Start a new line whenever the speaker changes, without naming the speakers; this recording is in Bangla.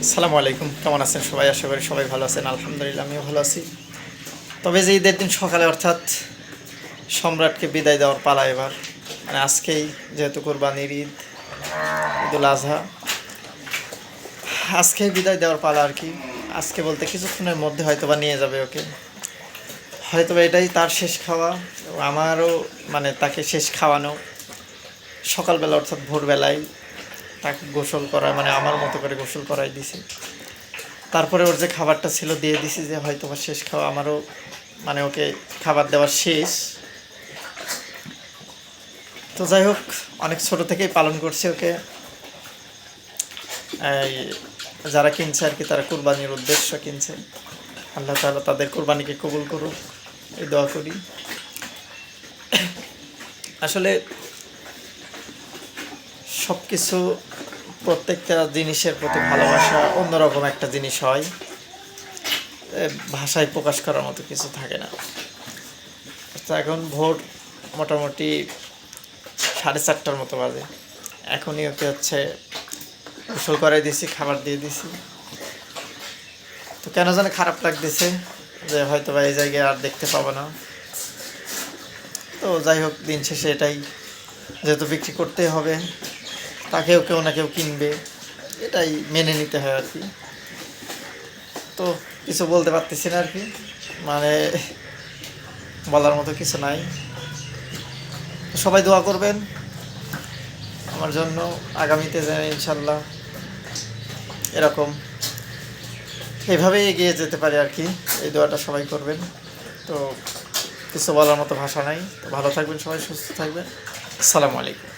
আসসালামু আলাইকুম, কেমন আছেন সবাই? আশা করি সবাই ভালো আছেন। আলহামদুলিল্লাহ আমিও ভালো আছি। তবে যে ঈদের দিন সকালে অর্থাৎ সম্রাটকে বিদায় দেওয়ার পালা এবার, মানে আজকেই যেহেতু কোরবানির ঈদ, ঈদুল আজহা, আজকেই বিদায় দেওয়ার পালা আর কি। আজকে বলতে কিছুক্ষণের মধ্যে হয়তোবা নিয়ে যাবে ওকে, হয়তোবা এটাই তার শেষ খাওয়া। এবং আমারও মানে তাকে শেষ খাওয়ানো সকালবেলা অর্থাৎ ভোরবেলায় তাকে গোসল করা, মানে আমার মতো করে গোসল করাই দিছি। তারপরে ওর যে খাবারটা ছিল দিয়ে দিছি, যে হয়তো বা শেষ খাওয়া আমারও, মানে ওকে খাবার দেওয়ার শেষ। তো যাই হোক, অনেক ছোট থেকেই পালন করছে ওকে। এই যারা কিনছে আর কি, তারা কুরবানির উদ্দেশ্য কিনছে। আল্লাহ তাআলা তাদের কুরবানিকে কবুল করুক, এই দোয়া করি। আসলে সব কিছু, প্রত্যেকটা জিনিসের প্রতি ভালোবাসা অন্যরকম একটা জিনিস হয়, ভাষায় প্রকাশ করার মতো কিছু থাকে না। তো এখন ভোর মোটামুটি 4:30টার মতো বাজে। এখনই ওকে হচ্ছে গোসল করাই দিছি, খাবার দিয়ে দিছি। তো কেন যেন খারাপ লাগতেছে যে হয়তো বা এই জায়গায় আর দেখতে পাবো না। তো যাই হোক, দিন শেষে এটাই, যেহেতু বিক্রি করতেই হবে, তাকেও কেউ না কেউ কিনবে, এটাই মেনে নিতে হয় আর কি। তো কিছু বলতে পারতেছি না আর কি, মানে বলার মতো কিছু নাই। সবাই দোয়া করবেন আমার জন্য, আগামীতে যেন ইনশাল্লাহ এরকম এইভাবেই এগিয়ে যেতে পারে আর কি। এই দোয়াটা সবাই করবেন। তো কিছু বলার মতো ভাষা নাই। তো ভালো থাকবেন সবাই, সুস্থ থাকবেন। আসসালামু আলাইকুম।